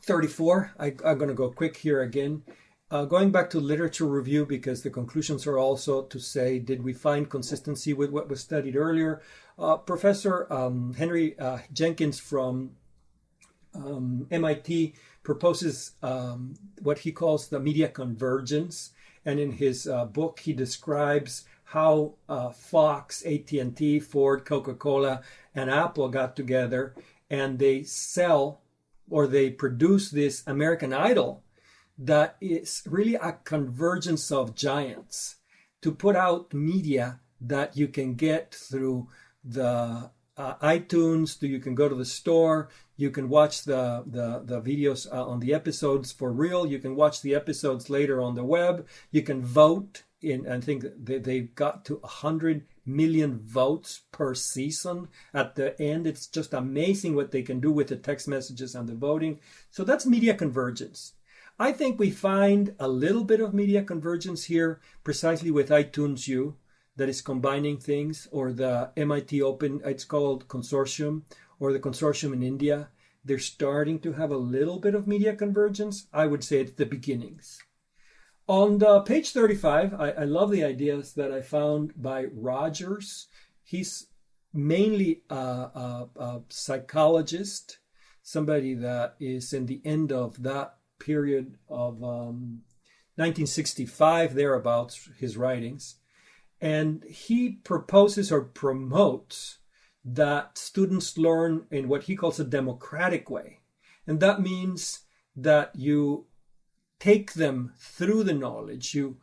34. I'm going to go quick here again. Going back to literature review, because the conclusions are also to say, did we find consistency with what was studied earlier? Professor Henry Jenkins from MIT proposes what he calls the media convergence. And in his book, he describes how Fox, AT&T, Ford, Coca-Cola, and Apple got together and they sell or they produce this American Idol that is really a convergence of giants to put out media that you can get through the iTunes. You can go to the store. You can watch the videos on the episodes for real. You can watch the episodes later on the web. You can vote in. I think they've got to 100 million votes per season at the end. It's just amazing what they can do with the text messages and the voting. So that's media convergence. I think we find a little bit of media convergence here precisely with iTunes U, that is combining things, or the MIT Open, it's called Consortium, or the Consortium in India. They're starting to have a little bit of media convergence. I would say it's the beginnings. On the page 35, I love the ideas that I found by Rogers. He's mainly a psychologist, somebody that is in the end of that period of 1965, thereabouts, his writings. And he proposes or promotes that students learn in what he calls a democratic way. And that means that you take them through the knowledge, you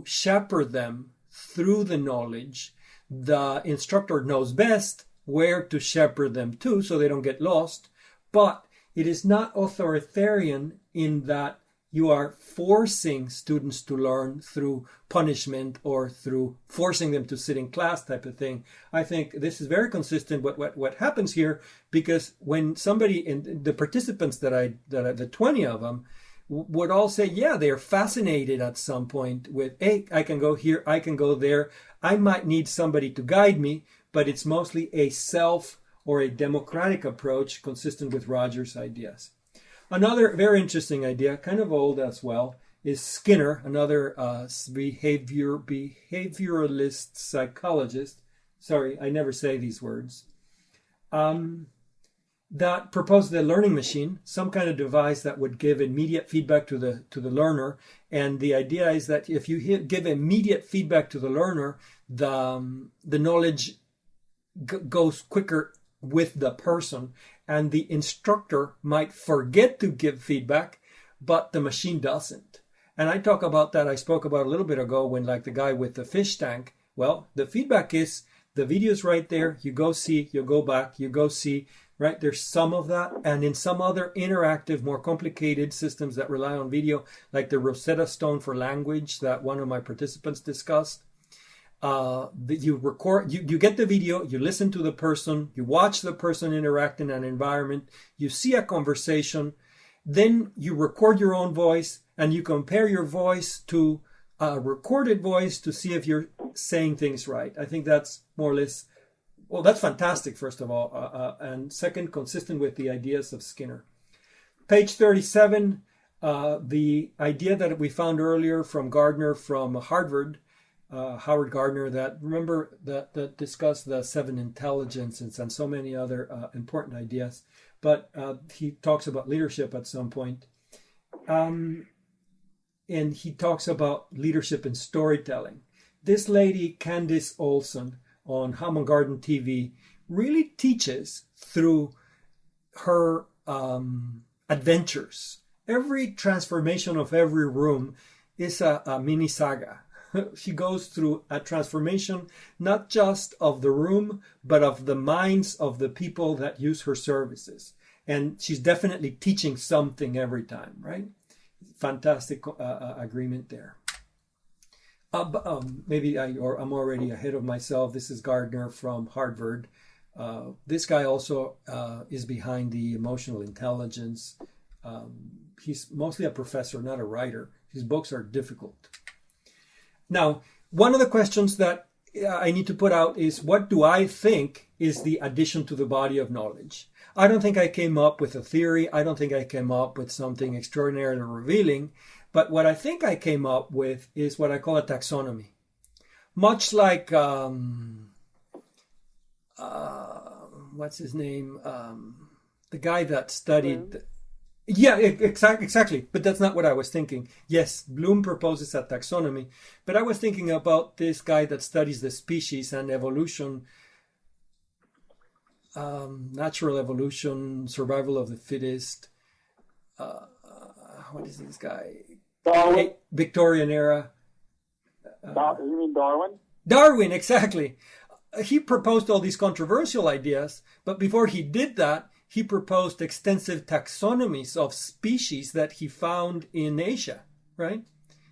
shepherd them through the knowledge. The instructor knows best where to shepherd them to so they don't get lost, but it is not authoritarian in that you are forcing students to learn through punishment or through forcing them to sit in class type of thing. I think this is very consistent with what happens here, because when somebody in the participants the 20 of them would all say, yeah, they're fascinated at some point with, hey, I can go here, I can go there. I might need somebody to guide me, but it's mostly a self or a democratic approach consistent with Rogers' ideas. Another very interesting idea, kind of old as well, is Skinner, another behavioralist psychologist. Sorry, I never say these words. That proposed the learning machine, some kind of device that would give immediate feedback to the learner. And the idea is that if you give immediate feedback to the learner, the knowledge goes quicker with the person, and the instructor might forget to give feedback, but the machine doesn't. And I talk about that. I spoke about a little bit ago when, like the guy with the fish tank. Well, the feedback is the video's right there. You go see, you go back, you go see, right? There's some of that. And in some other interactive, more complicated systems that rely on video, like the Rosetta Stone for language that one of my participants discussed, you record, you get the video, you listen to the person, you watch the person interact in an environment, you see a conversation, then you record your own voice and you compare your voice to a recorded voice to see if you're saying things right. I think that's more or less, well, that's fantastic, first of all, and second, consistent with the ideas of Skinner. Page 37, the idea that we found earlier from Gardner from Harvard, Howard Gardner, that remember that discussed the 7 intelligences and so many other important ideas. But he talks about leadership at some point. And he talks about leadership in storytelling. This lady, Candice Olson, on Hammond Garden TV, really teaches through her adventures. Every transformation of every room is a mini saga. She goes through a transformation, not just of the room, but of the minds of the people that use her services. And she's definitely teaching something every time, right? Fantastic agreement there. Maybe I'm already ahead of myself. This is Gardner from Harvard. This guy also is behind the emotional intelligence. He's mostly a professor, not a writer. His books are difficult. Now, one of the questions that I need to put out is, what do I think is the addition to the body of knowledge? I don't think I came up with a theory. I don't think I came up with something extraordinarily revealing. But what I think I came up with is what I call a taxonomy. Much like, what's his name? The guy that studied... Yeah, exactly. But that's not what I was thinking. Yes, Bloom proposes a taxonomy, but I was thinking about this guy that studies the species and evolution, natural evolution, survival of the fittest. What is this guy? Darwin. Victorian era. You mean Darwin? Darwin, exactly. He proposed all these controversial ideas, but before he did that, he proposed extensive taxonomies of species that he found in Asia, right?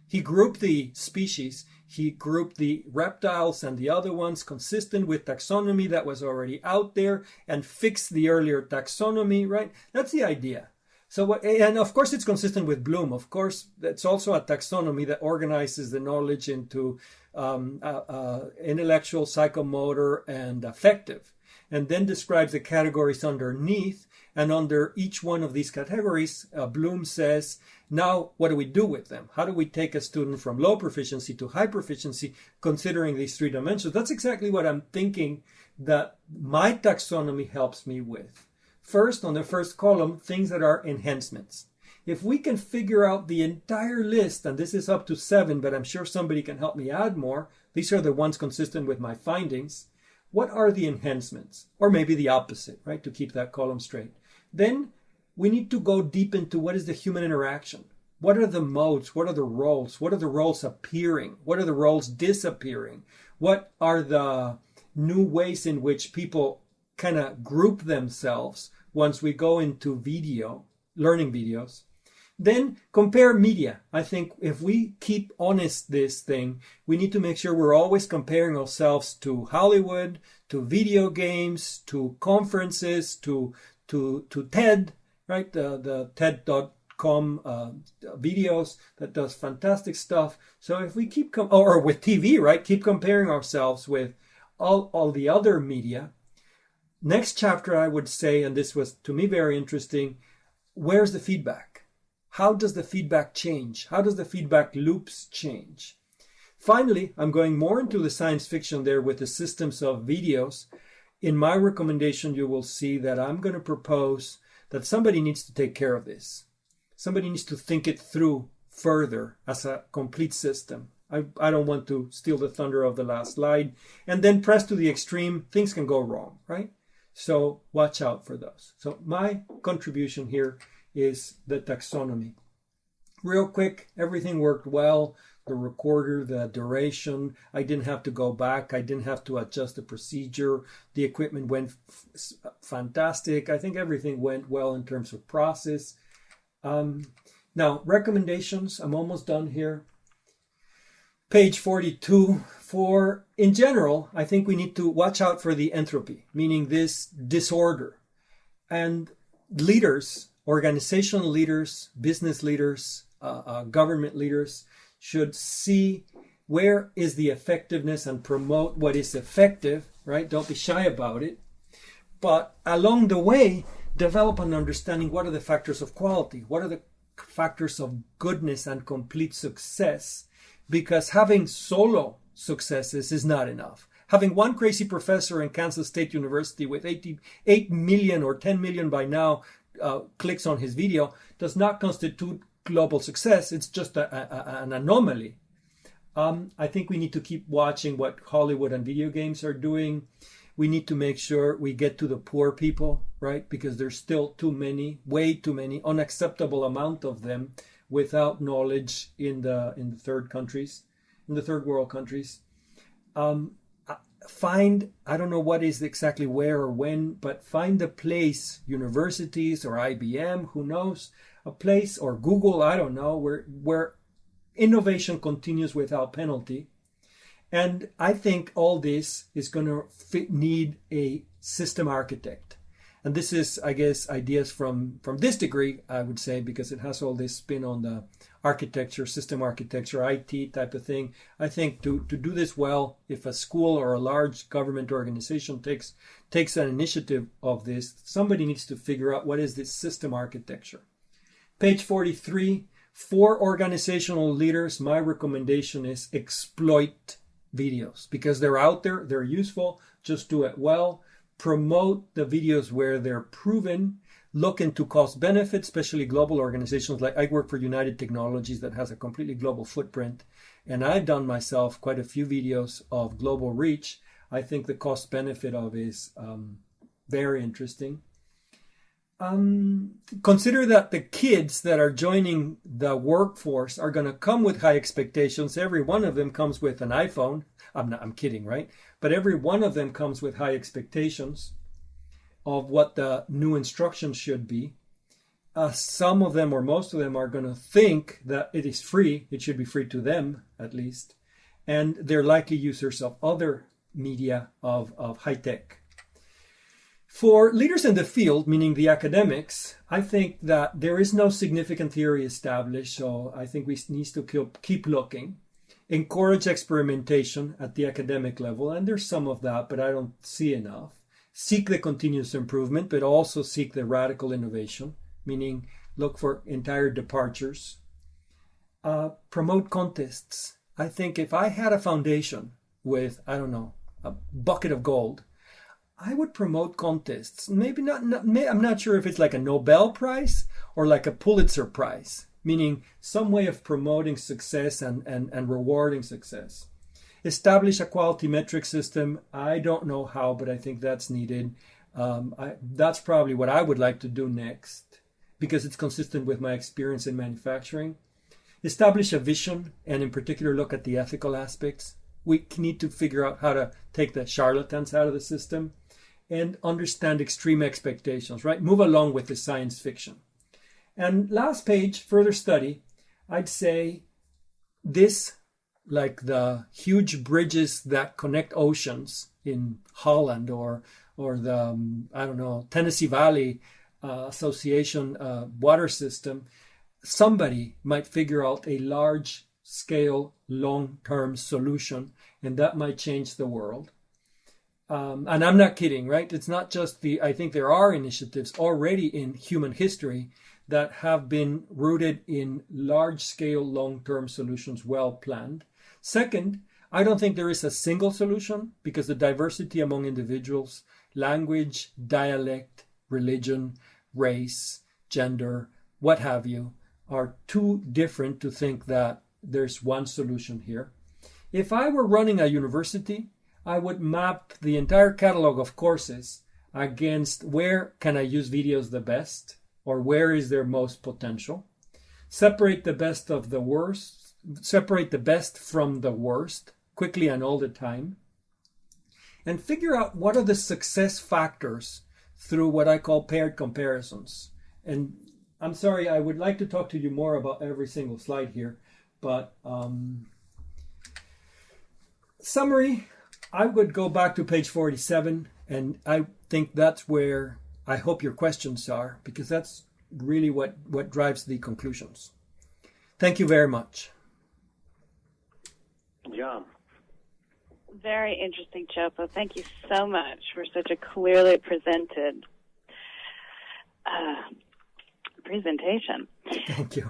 He grouped the species, he grouped the reptiles and the other ones consistent with taxonomy that was already out there and fixed the earlier taxonomy, right? That's the idea. So, and of course it's consistent with Bloom. Of course, it's also a taxonomy that organizes the knowledge into intellectual, psychomotor, and affective, and then describes the categories underneath. And under each one of these categories, Bloom says, now what do we do with them? How do we take a student from low proficiency to high proficiency, considering these three dimensions? That's exactly what I'm thinking that my taxonomy helps me with. First, on the first column, things that are enhancements. If we can figure out the entire list, and this is up to 7, but I'm sure somebody can help me add more. These are the ones consistent with my findings. What are the enhancements? Or maybe the opposite, right? To keep that column straight. Then we need to go deep into what is the human interaction. What are the modes? What are the roles? What are the roles appearing? What are the roles disappearing? What are the new ways in which people kind of group themselves once we go into video, learning videos? Then compare media. I think if we keep honest this thing, we need to make sure we're always comparing ourselves to Hollywood, to video games, to conferences, to TED, right? The TED.com videos that does fantastic stuff. So if we keep, or with TV, right? Keep comparing ourselves with all the other media. Next chapter, I would say, and this was to me very interesting, where's the feedback? How does the feedback change? How does the feedback loops change? Finally, I'm going more into the science fiction there with the systems of videos. In my recommendation, you will see that I'm going to propose that somebody needs to take care of this. Somebody needs to think it through further as a complete system. I don't want to steal the thunder of the last slide. And then press to the extreme, things can go wrong, right? So watch out for those. So my contribution here is the taxonomy. Real quick, everything worked well. The recorder, the duration, I didn't have to go back. I didn't have to adjust the procedure. The equipment went fantastic. I think everything went well in terms of process. Now, recommendations. I'm almost done here. Page 42. In general, I think we need to watch out for the entropy, meaning this disorder. And leaders, organizational leaders, business leaders, government leaders should see where is the effectiveness and promote what is effective, right? Don't be shy about it. But along the way, develop an understanding what are the factors of quality, what are the factors of goodness and complete success, because having solo successes is not enough. Having one crazy professor in Kansas State University with 8 million or 10 million by now clicks on his video does not constitute global success. It's just an anomaly. I think we need to keep watching what Hollywood and video games are doing. We need to make sure we get to the poor people, right? Because there's still too many, way too many, unacceptable amount of them without knowledge in the third countries, in the third world countries. Find, I don't know what is exactly where or when, but find a place, universities or IBM, who knows, a place, or Google, I don't know, where innovation continues without penalty. And I think all this is going to need a system architect. And this is, I guess, ideas from this degree, I would say, because it has all this spin on the architecture, system architecture, IT type of thing. I think to do this well, if a school or a large government organization takes an initiative of this, somebody needs to figure out what is this system architecture. Page 43, for organizational leaders, my recommendation is exploit videos because they're out there, they're useful, just do it well. Promote the videos where they're proven. Look into cost benefit, especially global organizations. Like I work for United Technologies that has a completely global footprint. And I've done myself quite a few videos of global reach. I think the cost benefit of it is very interesting. Consider that the kids that are joining the workforce are going to come with high expectations. Every one of them comes with an iPhone. I'm kidding, right? But every one of them comes with high expectations of what the new instructions should be. Some of them or most of them are going to think that it is free. It should be free to them, at least. And they're likely users of other media of high tech. For leaders in the field, meaning the academics, I think that there is no significant theory established, so I think we need to keep looking. Encourage experimentation at the academic level, and there's some of that, but I don't see enough. Seek the continuous improvement, but also seek the radical innovation, meaning look for entire departures. Promote contests. I think if I had a foundation with, I don't know, a bucket of gold, I would promote contests. Maybe not, I'm not sure if it's like a Nobel Prize or like a Pulitzer Prize, meaning some way of promoting success and rewarding success. Establish a quality metric system. I don't know how, but I think that's needed. That's probably what I would like to do next because it's consistent with my experience in manufacturing. Establish a vision and in particular look at the ethical aspects. We need to figure out how to take the charlatans out of the system and understand extreme expectations, right? Move along with the science fiction. And last page, further study, I'd say this, like the huge bridges that connect oceans in Holland or the, I don't know, Tennessee Valley Association water system, somebody might figure out a large scale, long-term solution, and that might change the world. And I'm not kidding, right? It's not just I think there are initiatives already in human history that have been rooted in large-scale, long-term solutions, well planned. Second, I don't think there is a single solution because the diversity among individuals, language, dialect, religion, race, gender, what have you, are too different to think that there's one solution here. If I were running a university, I would map the entire catalog of courses against where can I use videos the best or where is there most potential. Separate the best of the worst, separate the best from the worst quickly and all the time. And figure out what are the success factors through what I call paired comparisons. And I'm sorry, I would like to talk to you more about every single slide here, but summary, I would go back to page 47, and I think that's where I hope your questions are, because that's really what drives the conclusions. Thank you very much. John. Very interesting, Chopo. Thank you so much for such a clearly presented presentation. Thank you.